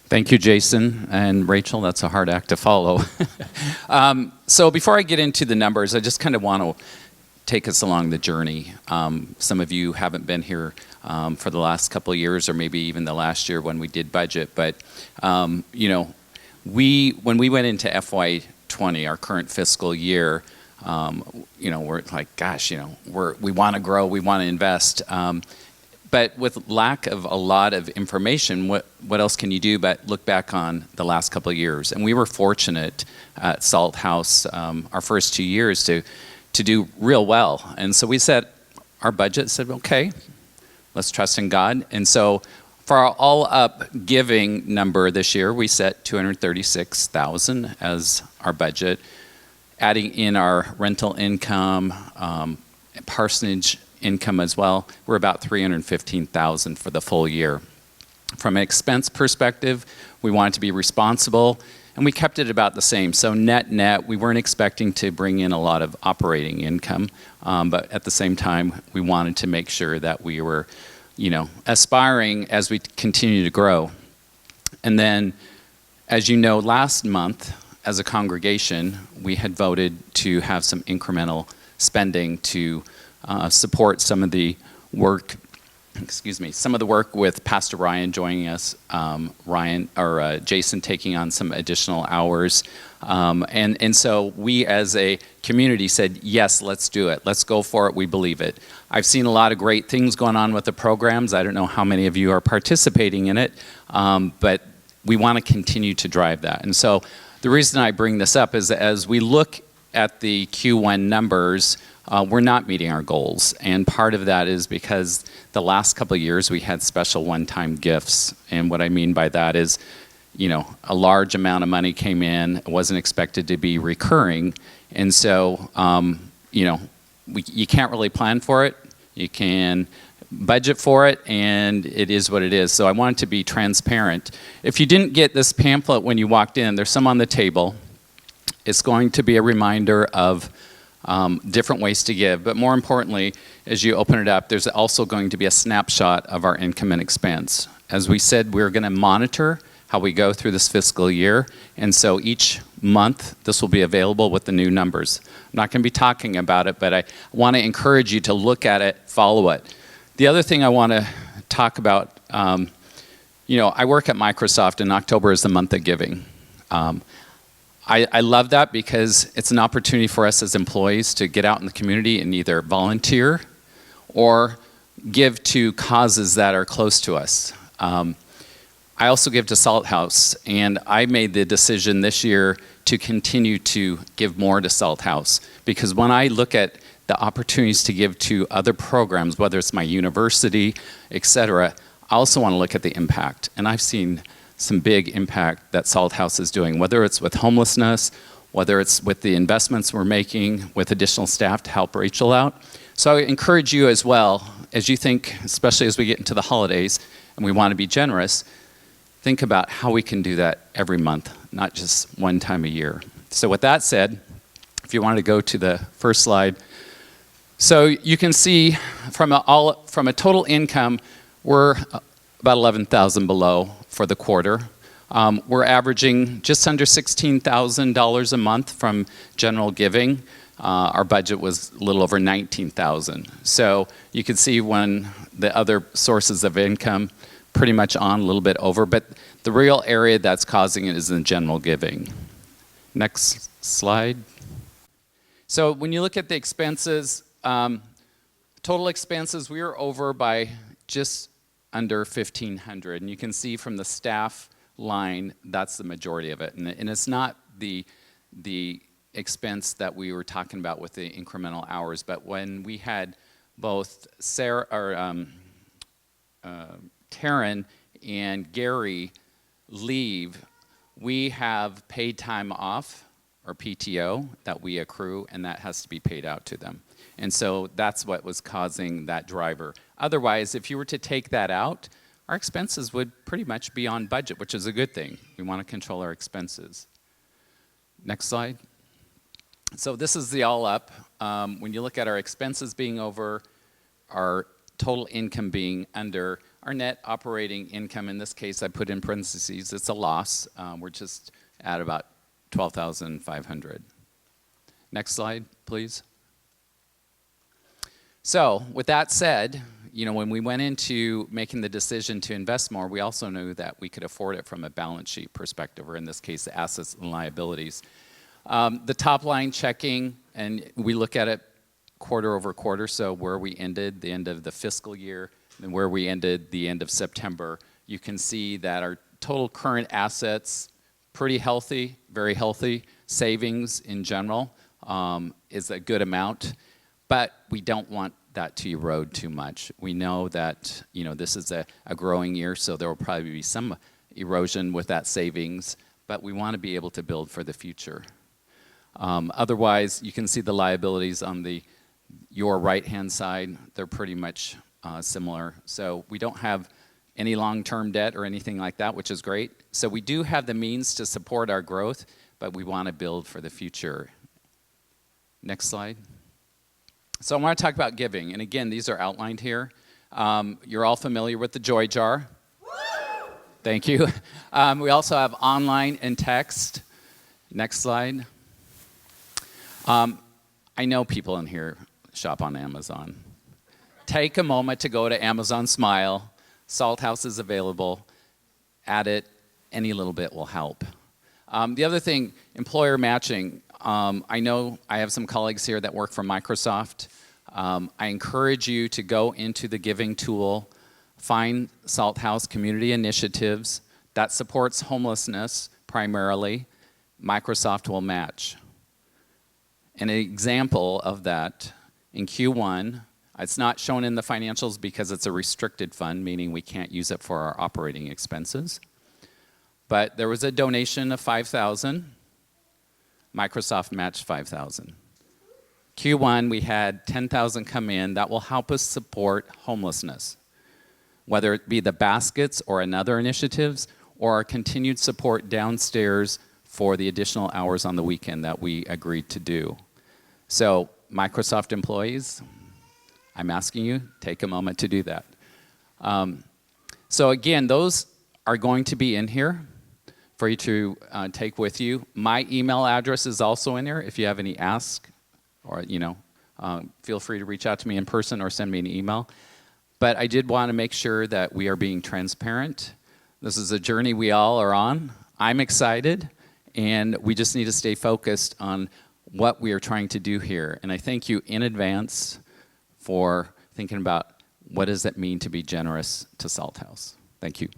Thank you, Jason and Rachel. That's a hard act to follow. So before I get into the numbers, I just kind of want to take us along the journey. Some of you haven't been here for the last couple of years, or maybe even the last year when we did budget. But when we went into FY20, our current fiscal year, we're like, gosh, we want to grow, we want to invest. But with lack of a lot of information, what else can you do but look back on the last couple of years? And we were fortunate at Salt House, our first 2 years, to do real well. And so we set our budget, said, okay, let's trust in God. And so for our all-up giving number this year, we set $236,000 as our budget, adding in our rental income, parsonage income as well. We're about $315,000 for the full year. From an expense perspective, we wanted to be responsible, and we kept it about the same. So net, we weren't expecting to bring in a lot of operating income, but at the same time, we wanted to make sure that we were, aspiring as we continue to grow. And then, as you know, last month, as a congregation, we had voted to have some incremental spending to support some of the work, with Pastor Ryan joining us, Jason taking on some additional hours. And so we as a community said, yes, let's do it. Let's go for it. We believe it. I've seen a lot of great things going on with the programs. I don't know how many of you are participating in it, but we want to continue to drive that. And so the reason I bring this up is as we look at the Q1 numbers, we're not meeting our goals. And part of that is because the last couple of years we had special one-time gifts. And what I mean by that is, a large amount of money came in. It wasn't expected to be recurring. And so, you can't really plan for it. You can budget for it, and it is what it is. So I wanted to be transparent. If you didn't get this pamphlet when you walked in, there's some on the table. It's going to be a reminder of different ways to give, but more importantly, as you open it up, there's also going to be a snapshot of our income and expense. As we said, we're going to monitor how we go through this fiscal year, and so each month this will be available with the new numbers. I'm not going to be talking about it, but I want to encourage you to look at it, follow it. The other thing I want to talk about, I work at Microsoft, and October is the month of giving. I love that because it's an opportunity for us as employees to get out in the community and either volunteer or give to causes that are close to us. I also give to Salt House, and I made the decision this year to continue to give more to Salt House, because when I look at the opportunities to give to other programs, whether it's my university, etc., I also want to look at the impact. And I've seen some big impact that Salt House is doing, whether it's with homelessness, whether it's with the investments we're making with additional staff to help Rachel out. So I encourage you as well, as you think, especially as we get into the holidays and we want to be generous, think about how we can do that every month, not just one time a year. So with that said, if you wanted to go to the first slide. So you can see from a total income, we're about $11,000 below for the quarter. We're averaging just under $16,000 a month from general giving. Our budget was a little over $19,000. So you can see when the other sources of income pretty much on, a little bit over, but the real area that's causing it is in general giving. Next slide. So when you look at the expenses, total expenses, we were over by just under $1,500, and you can see from the staff line, that's the majority of it. And it's not the expense that we were talking about with the incremental hours, but when we had both Taryn and Gary leave, we have paid time off, or PTO, that we accrue, and that has to be paid out to them. And so that's what was causing that driver. Otherwise, if you were to take that out, our expenses would pretty much be on budget, which is a good thing. We want to control our expenses. Next slide. So this is the all up. When you look at our expenses being over, our total income being under, our net operating income, in this case, I put in parentheses, it's a loss. We're just at about 12,500. Next slide, please. So with that said, when we went into making the decision to invest more, we also knew that we could afford it from a balance sheet perspective, or in this case, the assets and liabilities. The top line checking, and we look at it quarter over quarter, so where we ended the end of the fiscal year and where we ended the end of September, you can see that our total current assets, pretty healthy, very healthy. Savings in general is a good amount, but we don't want that to erode too much. We know that this is a growing year, so there will probably be some erosion with that savings, but we want to be able to build for the future. Otherwise, you can see the liabilities on your right-hand side. They're pretty much similar. So we don't have any long-term debt or anything like that, which is great. So we do have the means to support our growth, but we want to build for the future. Next slide. So I want to talk about giving. And again, these are outlined here. You're all familiar with the Joy Jar. Thank you. We also have online and text. Next slide. I know people in here shop on Amazon. Take a moment to go to Amazon Smile. Salt House is available. Add it. Any little bit will help. The other thing, employer matching. I know I have some colleagues here that work for Microsoft. I encourage you to go into the giving tool, find Salt House Community Initiatives that supports homelessness primarily. Microsoft will match. An example of that in Q1, it's not shown in the financials because it's a restricted fund, meaning we can't use it for our operating expenses. But there was a donation of $5,000. Microsoft matched $5,000. Q1, we had $10,000 come in. That will help us support homelessness, whether it be the baskets or another initiatives, or our continued support downstairs for the additional hours on the weekend that we agreed to do. So Microsoft employees, I'm asking you, take a moment to do that. So again, those are going to be in here for you to take with you. My email address is also in there if you have any asks, or feel free to reach out to me in person or send me an email. But I did want to make sure that we are being transparent. This is a journey we all are on. I'm excited, and we just need to stay focused on what we are trying to do here. And I thank you in advance for thinking about what does it mean to be generous to Salt House. Thank you.